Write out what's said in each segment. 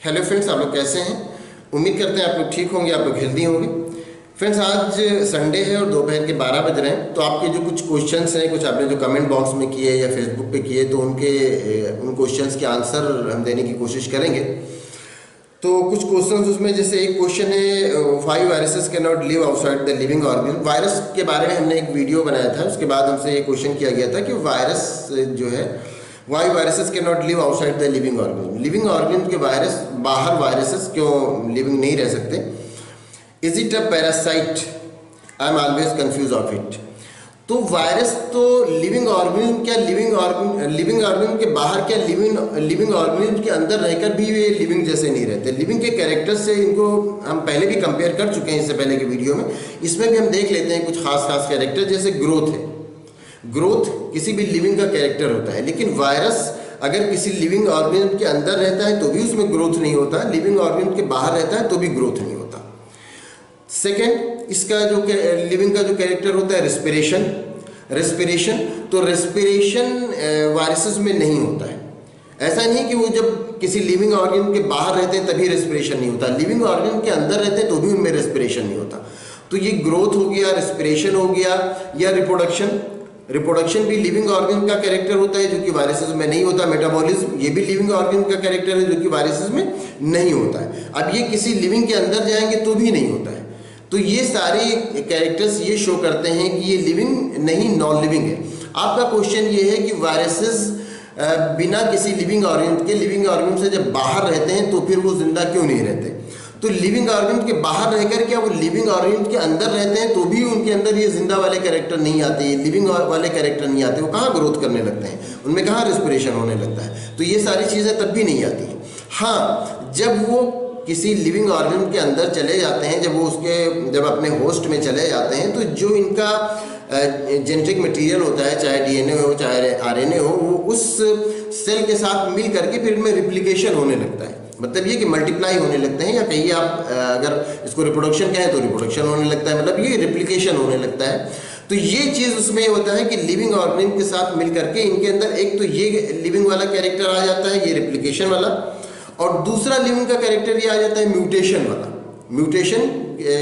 Hello friends, आप लोग कैसे हैं? उम्मीद करते हैं आप लोग ठीक होंगे, आप लोग हेल्दी होंगे। फ्रेंड्स, आज संडे है और दोपहर के 12 बज रहे हैं। तो आपके जो कुछ क्वेश्चंस हैं, कुछ आपने जो कमेंट बॉक्स में किए या फेसबुक पे किए, तो उन क्वेश्चंस के आंसर हम देने की कोशिश करेंगे। तो कुछ क्वेश्चंस उसमें, जैसे एक क्वेश्चन है, 5 viruses can not live outside the living organism. Virus के बारे में हमने एक वीडियो बनाया था, उसके बाद हमसे ये क्वेश्चन किया गया था कि वायरस जो है, why viruses can not live outside the living organism. Living organism के वायरस बाहर वायरसेस क्यों लिविंग नहीं रह सकते? Is it a parasite? I am always confuse of it. तो वायरस तो लिविंग ऑर्गेनिज्म, क्या लिविंग ऑर्गेनिज्म के बाहर, क्या लिविंग ऑर्गेनिज्म के अंदर रहकर भी वे लिविंग जैसे नहीं रहते? लिविंग के कैरेक्टर्स से इनको हम पहले भी कंपेयर कर चुके हैं इससे पहले के वीडियो में। इसमें भी हम देख लेते हैं कुछ खास कैरेक्टर, जैसे ग्रोथ है। ग्रोथ किसी भी लिविंग का कैरेक्टर होता है, लेकिन वायरस अगर किसी लिविंग ऑर्गेनिज्म के अंदर रहता है तो भी उसमें ग्रोथ नहीं होता, लिविंग ऑर्गेनिज्म के बाहर रहता है तो भी ग्रोथ नहीं होता। सेकेंड, इसका जो लिविंग का जो कैरेक्टर होता है रेस्पिरेशन, तो रेस्पिरेशन वायरसेस में नहीं होता है। ऐसा नहीं कि वो जब किसी लिविंग ऑर्गेनिज्म के बाहर रहते हैं तभी रेस्पिरेशन नहीं होता, लिविंग ऑर्गेनिज्म के अंदर रहते हैं तो भी उनमें रेस्पिरेशन नहीं होता। तो ये ग्रोथ हो गया, रेस्पिरेशन हो गया, या रिप्रोडक्शन भी लिविंग ऑर्गेनिज्म का कैरेक्टर होता है जो कि वायरसेस में नहीं होता। मेटाबॉलिज्म, ये भी लिविंग ऑर्गेनिज्म का कैरेक्टर है जो कि वायरसेस में नहीं होता है। अब ये किसी लिविंग के अंदर जाएंगे तो भी नहीं होता है। तो ये सारे कैरेक्टर्स ये शो करते हैं कि ये लिविंग नहीं, नॉन लिविंग है। आपका क्वेश्चन ये है कि वायरसेस बिना किसी लिविंग ऑर्गेनिज्म से जब बाहर रहते हैं तो फिर वो जिंदा क्यों नहीं रहते? तो लिविंग ऑर्गेनिज्म के बाहर रहकर क्या वो लिविंग ऑर्गेनिज्म के अंदर रहते हैं तो भी उनके अंदर ये जिंदा वाले कैरेक्टर नहीं आते, लिविंग वाले कैरेक्टर नहीं आते। वो कहाँ ग्रोथ करने लगते हैं, उनमें कहाँ रेस्पिरेशन होने लगता है? तो ये सारी चीज़ें तब भी नहीं आती हैं। हाँ, जब वो किसी लिविंग ऑर्गेनिज्म के अंदर चले जाते हैं, जब अपने होस्ट में चले जाते हैं, तो जो इनका जेनेटिक मटेरियल होता है, चाहे डीएनए हो चाहे आरएनए हो, वो उस सेल के साथ मिल करके फिर इनमें रिप्लिकेशन होने लगता है। मतलब ये कि मल्टीप्लाई होने लगते हैं, या कहीं आप अगर इसको रिप्रोडक्शन कहें तो रिप्रोडक्शन होने लगता है, मतलब ये रिप्लिकेशन होने लगता है। तो ये चीज़ उसमें होता है कि लिविंग ऑर्गेनिज्म के साथ मिल करके इनके अंदर एक तो ये लिविंग वाला कैरेक्टर आ जाता है, ये रिप्लिकेशन वाला, और दूसरा लिविंग का कैरेक्टर ये आ जाता है म्यूटेशन वाला। म्यूटेशन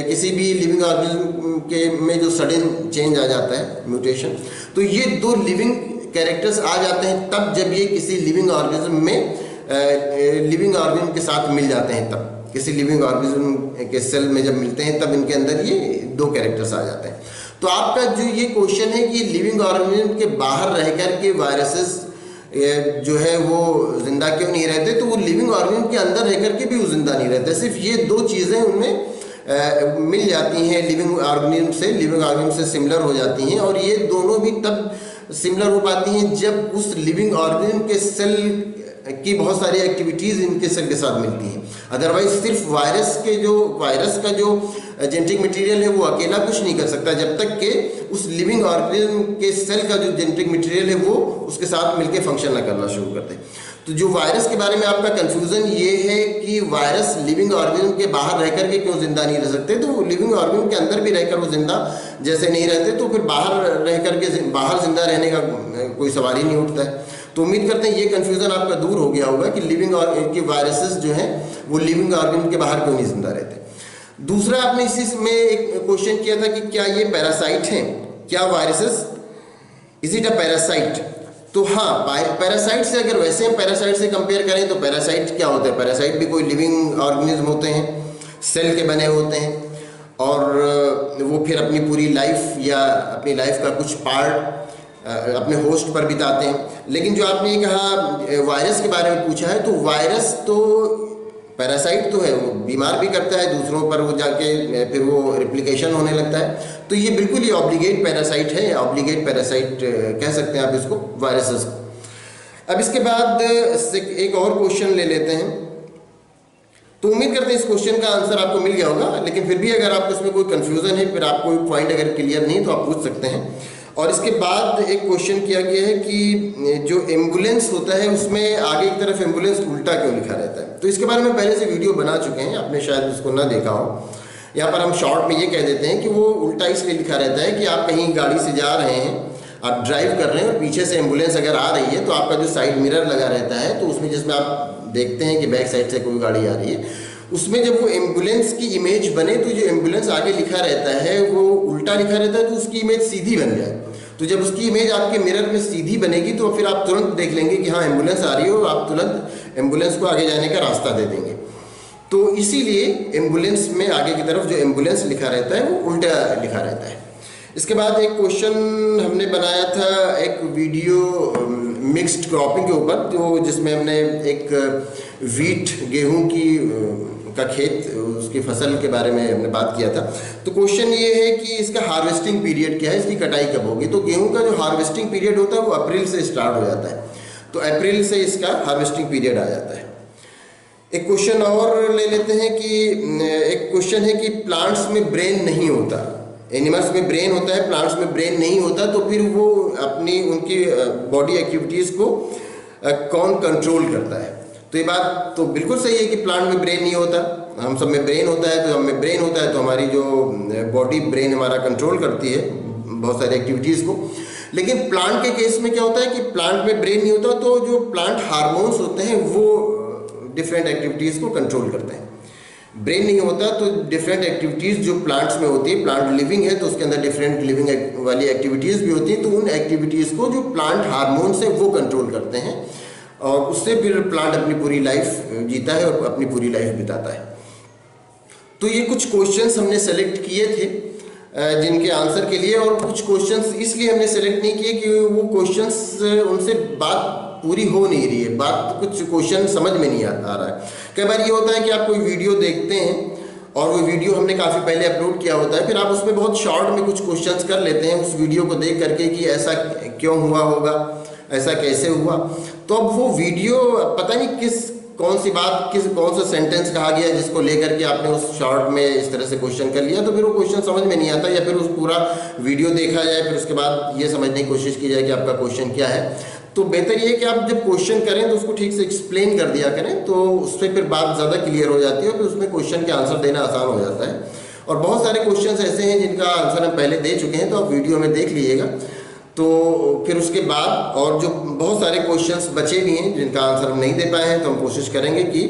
किसी भी लिविंग ऑर्गेनिज्म के में जो सडन चेंज आ जाता है, म्यूटेशन। तो ये दो लिविंग कैरेक्टर्स आ जाते हैं तब जब ये किसी लिविंग ऑर्गेनिज्म में लिविंग ऑर्गेनिज्म के साथ मिल जाते हैं। तब किसी लिविंग ऑर्गेनिज्म के सेल में जब मिलते हैं तब इनके अंदर ये दो कैरेक्टर्स आ जाते हैं। तो आपका जो ये क्वेश्चन है कि लिविंग ऑर्गेनिज्म के बाहर रह कर के वायरसेस जो है वो जिंदा क्यों नहीं रहते, तो वो लिविंग ऑर्गेनिज्म के अंदर रह कर के भी वो जिंदा नहीं रहते। सिर्फ ये दो चीज़ें उनमें मिल जाती हैं, लिविंग ऑर्गेनिज्म से सिमिलर हो जाती हैं, और ये दोनों भी तब सिमिलर हो पाती हैं जब उस लिविंग ऑर्गेनिज्म के सेल की बहुत सारी एक्टिविटीज़ इनके सेल के साथ मिलती हैं। अदरवाइज सिर्फ वायरस का जो जेनेटिक मटेरियल है वो अकेला कुछ नहीं कर सकता जब तक कि उस लिविंग ऑर्गेनिज्म के सेल का जो जेनेटिक मटेरियल है वो उसके साथ मिलकर फंक्शन ना करना शुरू कर दे। तो जो वायरस के बारे में आपका कंफ्यूजन ये है कि वायरस लिविंग ऑर्गेनिज्म के बाहर रहकर के क्यों जिंदा नहीं रह सकते, तो लिविंग ऑर्गेनिज्म के अंदर भी रहकर वो जिंदा जैसे नहीं रहते, तो फिर बाहर जिंदा रहने का कोई सवाल ही नहीं उठता है। तो उम्मीद करते हैं ये कन्फ्यूज़न आपका दूर हो गया होगा कि कि वायरसेस जो हैं वो लिविंग ऑर्गेनिज्म के बाहर क्यों नहीं जिंदा रहते। दूसरा, आपने इसी में एक क्वेश्चन किया था कि क्या ये पैरासाइट हैं, क्या viruses is it a parasite? तो हाँ, पैरासाइट से अगर वैसे हम पैरासाइट से कंपेयर करें तो पैरासाइट क्या होता है? पैरासाइट भी कोई लिविंग ऑर्गेनिज्म होते हैं, सेल के बने होते हैं, और वो फिर अपनी पूरी लाइफ या अपनी लाइफ का कुछ पार्ट अपने होस्ट पर बिताते हैं। लेकिन जो आपने कहा वायरस के बारे में पूछा है, तो वायरस तो पैरासाइट तो है, वो बीमार भी करता है दूसरों पर, वो जाके फिर वो रिप्लिकेशन होने लगता है। तो ये बिल्कुल ही ऑब्लिगेट पैरासाइट है, ऑब्लिगेट पैरासाइट कह सकते हैं आप इसको, वायरसेस। अब इसके बाद एक और क्वेश्चन ले लेते हैं। तो उम्मीद करते हैं इस क्वेश्चन का आंसर आपको मिल गया होगा, लेकिन फिर भी अगर आपको इसमें कोई कन्फ्यूज़न है, फिर आपको कोई पॉइंट अगर क्लियर नहीं तो आप पूछ सकते हैं। और इसके बाद एक क्वेश्चन किया गया है कि जो एम्बुलेंस होता है उसमें आगे की तरफ एम्बुलेंस उल्टा क्यों लिखा रहता है? तो इसके बारे में पहले से वीडियो बना चुके हैं, आपने शायद उसको ना देखा हो। यहाँ पर हम शॉर्ट में ये कह देते हैं कि वो उल्टा इसलिए लिखा रहता है कि आप कहीं गाड़ी से जा रहे हैं, आप ड्राइव कर रहे हैं और पीछे से एम्बुलेंस अगर आ रही है तो आपका जो साइड मिरर लगा रहता है तो उसमें जिसमें आप देखते हैं कि बैक साइड से कोई गाड़ी आ रही है, उसमें जब वो एम्बुलेंस की इमेज बने तो जो एम्बुलेंस आगे लिखा रहता है वो उल्टा लिखा रहता है, तो उसकी इमेज सीधी बन जाए। तो जब उसकी इमेज आपके मिरर में सीधी बनेगी तो फिर आप तुरंत देख लेंगे कि हाँ एम्बुलेंस आ रही है और आप तुरंत एम्बुलेंस को आगे जाने का रास्ता दे देंगे। तो इसीलिए एम्बुलेंस में आगे की तरफ जो एम्बुलेंस लिखा रहता है वो उल्टा लिखा रहता है। इसके बाद एक क्वेश्चन हमने बनाया था एक वीडियो मिक्स्ड क्रॉपिंग के ऊपर, तो जिसमें हमने एक वीट गेहूं की का खेत उसकी फसल के बारे में हमने बात किया था। तो क्वेश्चन ये है कि इसका हार्वेस्टिंग पीरियड क्या है, इसकी कटाई कब होगी। तो गेहूं का जो हार्वेस्टिंग पीरियड होता है वो अप्रैल से स्टार्ट हो जाता है, तो अप्रैल से इसका हार्वेस्टिंग पीरियड आ जाता है। एक क्वेश्चन और ले लेते हैं कि एक क्वेश्चन है कि प्लांट्स में ब्रेन नहीं होता, एनिमल्स में ब्रेन होता है, प्लांट्स में ब्रेन नहीं होता, तो फिर वो अपनी उनकी बॉडी एक्टिविटीज़ को कौन कंट्रोल करता है। तो ये बात तो बिल्कुल सही है कि प्लांट में ब्रेन नहीं होता, हम सब में ब्रेन होता है। तो हम में ब्रेन होता है तो हमारी जो बॉडी ब्रेन हमारा कंट्रोल करती है बहुत सारी एक्टिविटीज़ को। लेकिन प्लांट के केस में क्या होता है कि प्लांट में ब्रेन नहीं होता, तो जो प्लांट हार्मोन्स होते हैं वो डिफरेंट एक्टिविटीज़ को कंट्रोल करते हैं। ब्रेन नहीं होता तो डिफरेंट एक्टिविटीज़ जो प्लांट्स में होती है, प्लांट लिविंग है तो उसके अंदर डिफरेंट लिविंग वाली एक्टिविटीज़ भी होती हैं, तो उन एक्टिविटीज़ को जो प्लांट हार्मोन्स है वो कंट्रोल करते हैं और उससे फिर प्लांट अपनी पूरी लाइफ जीता है और अपनी पूरी लाइफ बिताता है। तो ये कुछ क्वेश्चंस हमने सेलेक्ट किए थे जिनके आंसर के लिए, और कुछ क्वेश्चंस इसलिए हमने सेलेक्ट नहीं किए कि वो क्वेश्चंस उनसे बात पूरी हो नहीं रही है, बात कुछ क्वेश्चन समझ में नहीं आ रहा है। कई बार ये होता है कि आप कोई वीडियो देखते हैं और वो वीडियो हमने काफ़ी पहले अपलोड किया होता है, फिर आप उसमें बहुत शॉर्ट में कुछ क्वेश्चंस कर लेते हैं उस वीडियो को देख करके कि ऐसा क्यों हुआ होगा, ऐसा कैसे हुआ। तो अब वो वीडियो पता नहीं कौन सी बात कौन सा सेंटेंस कहा गया जिसको लेकर के आपने उस शॉर्ट में इस तरह से क्वेश्चन कर लिया, तो फिर वो क्वेश्चन समझ में नहीं आता, या फिर उस पूरा वीडियो देखा जाए फिर उसके बाद ये समझने की कोशिश की जाए कि आपका क्वेश्चन क्या है। तो बेहतर ये है कि आप जब क्वेश्चन करें तो उसको ठीक से एक्सप्लेन कर दिया करें, तो उससे फिर बात ज़्यादा क्लियर हो जाती है और फिर उसमें क्वेश्चन के आंसर देना आसान हो जाता है। और बहुत सारे क्वेश्चंस ऐसे हैं जिनका आंसर हम पहले दे चुके हैं, तो आप वीडियो में देख लीजिएगा। तो फिर उसके बाद और जो बहुत सारे क्वेश्चंस बचे भी हैं जिनका आंसर हम नहीं दे पाए हैं, तो हम कोशिश करेंगे कि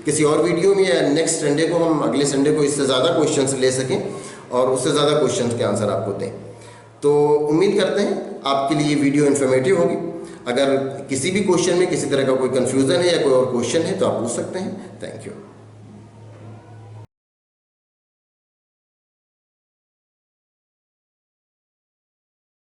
किसी और वीडियो में या नेक्स्ट संडे को हम अगले संडे को इससे ज़्यादा क्वेश्चंस ले सकें और उससे ज़्यादा क्वेश्चंस के आंसर आपको दें। तो उम्मीद करते हैं आपके लिए ये वीडियो इन्फॉर्मेटिव होगी। अगर किसी भी क्वेश्चन में किसी तरह का कोई कन्फ्यूज़न है या कोई और क्वेश्चन है तो आप पूछ सकते हैं। Thank you.